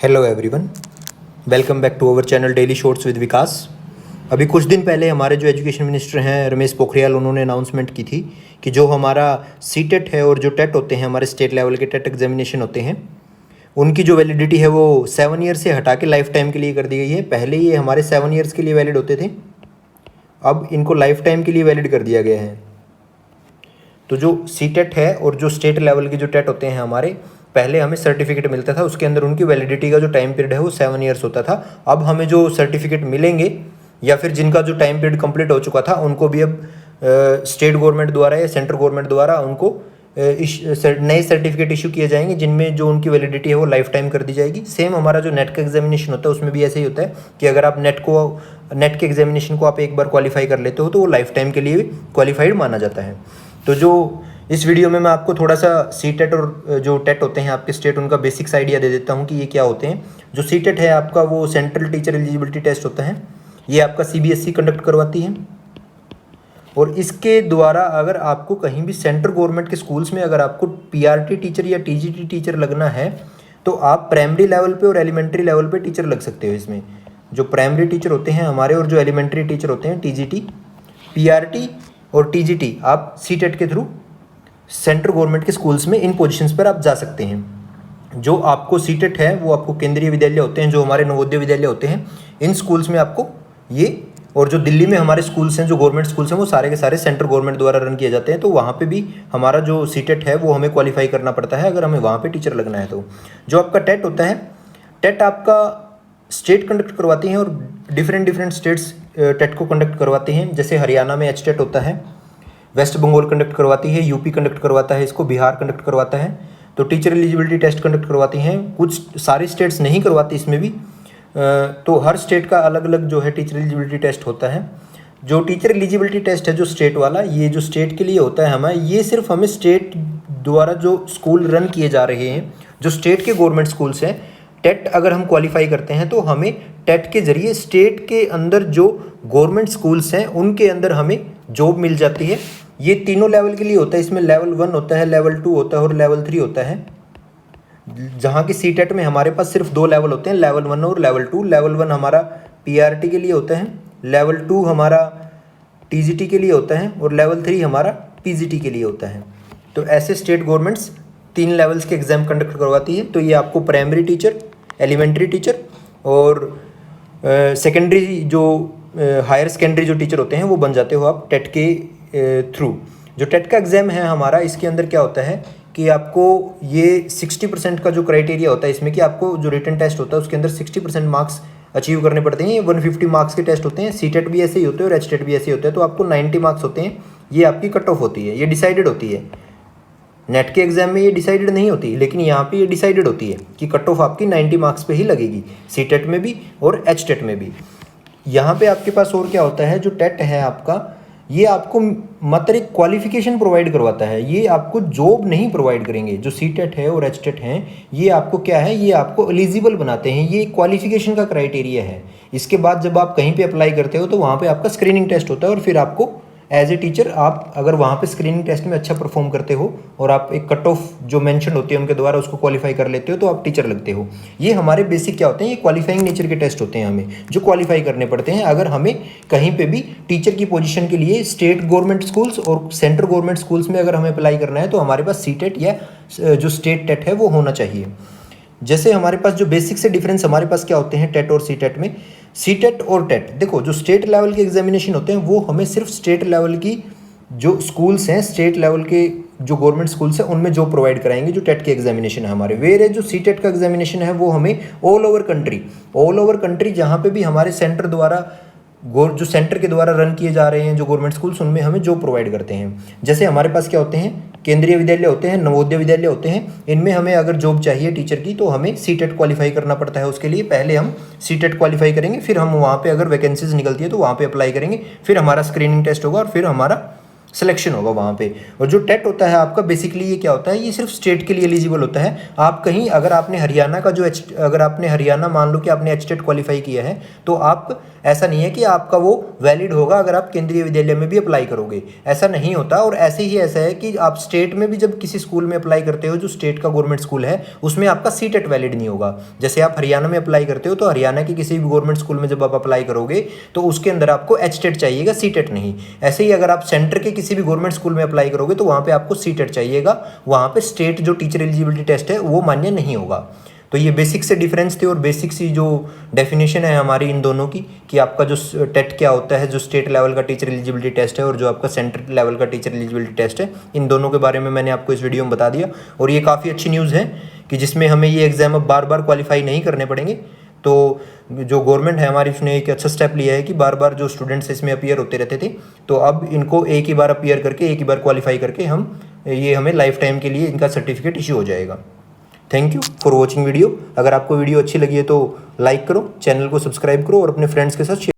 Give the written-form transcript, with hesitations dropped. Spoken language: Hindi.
Hello everyone, welcome back to our channel daily shorts with Vikas. अभी कुछ दिन पहले हमारे जो एजुकेशन मिनिस्टर हैं रमेश पोखरियाल, उन्होंने अनाउंसमेंट की थी कि जो हमारा सीटेट है और जो टेट होते हैं, हमारे स्टेट लेवल के टेट एग्जामिनेशन होते हैं, उनकी जो वैलिडिटी है वो 7 ईयर से हटा के लाइफ टाइम के लिए कर दी गई है। पहले ये हमारे 7 ईयर्स के लिए वैलिड होते थे, अब इनको लाइफ टाइम के लिए वैलिड कर दिया गया है। तो जो सीटेट है और जो स्टेट लेवल के जो टेट होते हैं हमारे, पहले हमें सर्टिफिकेट मिलता था, उसके अंदर उनकी वैलिडिटी का जो टाइम पीरियड है वो 7 ईयर्स होता था। अब हमें जो सर्टिफिकेट मिलेंगे या फिर जिनका जो टाइम पीरियड कंप्लीट हो चुका था, उनको भी अब स्टेट गवर्नमेंट द्वारा या सेंट्रल गवर्नमेंट द्वारा उनको नए सर्टिफिकेट इशू किए जाएंगे, जिनमें जो उनकी वैलिडिटी है वो लाइफ टाइम कर दी जाएगी। सेम हमारा जो नेट का एग्जामिनेशन होता है उसमें भी ऐसे ही होता है कि अगर आप नेट के एग्जामिनेशन को आप एक बार क्वालिफाई कर लेते हो तो वो लाइफ टाइम के लिए क्वालिफाइड माना जाता है। तो जो इस वीडियो में मैं आपको थोड़ा सा सीटेट और जो टेट होते हैं आपके स्टेट, उनका बेसिक्स आइडिया दे देता हूँ कि ये क्या होते हैं। जो सीटेट है आपका, वो सेंट्रल टीचर एलिजिबिलिटी टेस्ट होता है। ये आपका सीबीएसई कंडक्ट करवाती है और इसके द्वारा अगर आपको कहीं भी सेंट्रल गवर्नमेंट के स्कूल्स में अगर आपको पीआरटी टीचर या टीजीटी टीचर लगना है तो आप प्राइमरी लेवल पे और एलिमेंट्री लेवल पे टीचर लग सकते हो। इसमें जो प्राइमरी टीचर होते हैं हमारे और जो एलिमेंट्री टीचर होते हैं, टीजीटी, पीआरटी और टीजीटी, आप सीटेट के थ्रू सेंट्रल गवर्नमेंट के स्कूल्स में इन पोजीशंस पर आप जा सकते हैं। जो आपको सीटेट है वो आपको केंद्रीय विद्यालय होते हैं, जो हमारे नवोदय विद्यालय होते हैं, इन स्कूल्स में आपको ये, और जो दिल्ली में हमारे स्कूल्स हैं, जो गवर्नमेंट स्कूल्स हैं, वो सारे के सारे सेंट्रल गवर्नमेंट द्वारा रन किए जाते हैं। तो वहाँ पे भी हमारा जो सीटेट है वो हमें क्वालिफाई करना पड़ता है अगर हमें वहाँ पे टीचर लगना है। तो जो आपका टेट होता है, टेट आपका स्टेट कंडक्ट करवाती हैं और डिफरेंट स्टेट्स टेट को कंडक्ट करवाती हैं। जैसे हरियाणा में एचटेट होता है, वेस्ट बंगाल कंडक्ट करवाती है, यूपी कंडक्ट करवाता है, इसको बिहार कंडक्ट करवाता है। तो टीचर एलिजिबिलिटी टेस्ट कंडक्ट करवाती हैं, कुछ सारी स्टेट्स नहीं करवाती इसमें भी। तो हर स्टेट का अलग अलग जो है टीचर एलिजिबिलिटी टेस्ट होता है। जो टीचर एलिजिबिलिटी टेस्ट है जो स्टेट वाला, ये जो स्टेट के लिए होता है हमें, ये सिर्फ हमें स्टेट द्वारा जो स्कूल रन किए जा रहे हैं, जो स्टेट के गवर्नमेंट स्कूल्स हैं, टेट अगर हम क्वालिफाई करते हैं तो हमें टेट के जरिए स्टेट के अंदर जो गवर्नमेंट स्कूल्स हैं उनके अंदर हमें जॉब मिल जाती है। ये तीनों लेवल के लिए होता है। इसमें लेवल 1 होता है, लेवल 2 होता है और लेवल 3 होता है। जहाँ की सीटेट में हमारे पास सिर्फ 2 लेवल होते हैं, लेवल 1 और लेवल 2। लेवल 1 हमारा पीआरटी के लिए होता है, लेवल 2 हमारा टीजीटी के लिए होता है और लेवल 3 हमारा पीजीटी के लिए होता है। तो ऐसे स्टेट गवर्नमेंट्स 3 लेवल्स के एग्जाम कंडक्ट करवाती है। तो ये आपको प्राइमरी टीचर, एलिमेंट्री टीचर और सेकेंडरी जो हायर सेकेंडरी जो टीचर होते हैं वो बन जाते हो आप टेट के थ्रू। जो टेट का एग्ज़ाम है हमारा, इसके अंदर क्या होता है कि आपको ये 60% का जो क्राइटेरिया होता है इसमें, कि आपको जो रिटन टेस्ट होता है उसके अंदर 60% मार्क्स अचीव करने पड़ते हैं। ये 150 मार्क्स के टेस्ट होते हैं। सीटेट भी ऐसे ही होते हैं और एचटेट भी ऐसे ही होते हैं। तो आपको 90 मार्क्स होते हैं। ये आपकी कट ऑफ होती है, ये डिसाइडेड होती है। नेट के एग्जाम में ये डिसाइडेड नहीं होती, लेकिन यहाँ पे ये डिसाइडेड होती है कि कट ऑफ आपकी 90 मार्क्स पे ही लगेगी, सीटेट में भी और एचटेट में भी। यहाँ पे आपके पास और क्या होता है, जो टेट है आपका, ये आपको मात्र एक क्वालिफिकेशन प्रोवाइड करवाता है, ये आपको जॉब नहीं प्रोवाइड करेंगे। जो सीटेट है और एचटेट हैं, ये आपको क्या है, ये आपको एलिजिबल बनाते हैं। ये क्वालिफिकेशन का क्राइटेरिया है। इसके बाद जब आप कहीं पे अप्लाई करते हो तो वहाँ पे आपका स्क्रीनिंग टेस्ट होता है और फिर आपको एज ए टीचर, आप अगर वहाँ पे स्क्रीनिंग टेस्ट में अच्छा परफॉर्म करते हो और आप एक कट ऑफ जो मेंशन होती है उनके द्वारा उसको क्वालिफाई कर लेते हो तो आप टीचर लगते हो। ये हमारे बेसिक क्या होते हैं, ये क्वालिफाइंग नेचर के टेस्ट होते हैं हमें जो क्वालिफाई करने पड़ते हैं अगर हमें कहीं पे भी टीचर की पोजीशन के लिए स्टेट गवर्नमेंट स्कूल्स और सेंट्रल गवर्नमेंट स्कूल्स में अगर हमें अप्लाई करना है तो हमारे पास सीटेट या जो स्टेट टेट है वो होना चाहिए। जैसे हमारे पास जो बेसिक से डिफरेंस हमारे पास क्या होते हैं टेट और सीटेट में, सीटेट और टेट, देखो जो स्टेट लेवल के एग्जामिनेशन होते हैं वो हमें सिर्फ स्टेट लेवल की जो स्कूल्स हैं, स्टेट लेवल के जो गवर्नमेंट स्कूल्स हैं उनमें जॉब प्रोवाइड कराएंगे, जो टेट के एग्जामिनेशन है हमारे। वेर जो सीटेट का एग्जामिनेशन है वो हमें ऑल ओवर कंट्री जहाँ पे भी हमारे सेंटर द्वारा जो सेंटर के द्वारा रन किए जा रहे हैं जो गवर्नमेंट स्कूल्स, उनमें हमें जॉब प्रोवाइड करते हैं। जैसे हमारे पास क्या होते हैं, केंद्रीय विद्यालय होते हैं, नवोदय विद्यालय होते हैं। इनमें हमें अगर जॉब चाहिए टीचर की तो हमें सीटेट क्वालिफाई करना पड़ता है। उसके लिए पहले हम सीटेट क्वालिफाई करेंगे, फिर हम वहाँ पे अगर वैकेंसीज निकलती है तो वहाँ पे अप्लाई करेंगे, फिर हमारा स्क्रीनिंग टेस्ट होगा और फिर हमारा सिलेक्शन होगा वहाँ पे। और जो टेट होता है आपका, बेसिकली ये क्या होता है, ये सिर्फ स्टेट के लिए एलिजिबल होता है। आप कहीं अगर आपने हरियाणा का जो अगर आपने हरियाणा, मान लो कि आपने एच टेट क्वालिफाई किया है, तो आप, ऐसा नहीं है कि आपका वो वैलिड होगा अगर आप केंद्रीय विद्यालय में भी अप्लाई करोगे, ऐसा नहीं होता। और ऐसे ही ऐसा है कि आप स्टेट में भी जब किसी स्कूल में अप्लाई करते हो, जो स्टेट का गवर्नमेंट स्कूल है, उसमें आपका सी टेट वैलिड नहीं होगा। जैसे आप हरियाणा में अप्लाई करते हो, तो हरियाणा की किसी भी गवर्नमेंट स्कूल में जब आप अप्लाई करोगे तो उसके अंदर आपको एच टेट चाहिएगा, सी टेट नहीं। ऐसे ही अगर आप सेंटर के किसी भी गवर्नमेंट स्कूल में अप्लाई करोगे तो वहाँ पे आपको सी टेट चाहिएगा, वहाँ पे स्टेट जो टीचर एलिजिबिलिटी टेस्ट है वो मान्य नहीं होगा। तो ये बेसिक से डिफरेंस थे, और बेसिक सी जो डेफिनेशन है हमारी इन दोनों की, कि आपका जो टेट क्या होता है, जो स्टेट लेवल का टीचर एलिजिबिलिटी टेस्ट है, और जो आपका सेंटर लेवल का टीचर एलिजिबिलिटी टेस्ट है, इन दोनों के बारे में मैंने आपको इस वीडियो में बता दिया। और ये काफ़ी अच्छी न्यूज़ है कि जिसमें हमें ये एग्ज़ाम अब बार बार क्वालिफाई नहीं करने पड़ेंगे। तो जो गवर्नमेंट है हमारी, उसने एक अच्छा स्टेप लिया है कि बार बार जो स्टूडेंट्स इसमें अपीयर होते रहते थे, तो अब इनको एक ही बार अपीयर करके, एक ही बार क्वालिफाई करके हमें लाइफ टाइम के लिए इनका सर्टिफिकेट इशू हो जाएगा। Thank you for watching video. अगर आपको वीडियो अच्छी लगी है तो लाइक करो, चैनल को सब्सक्राइब करो और अपने फ्रेंड्स के साथ शेयर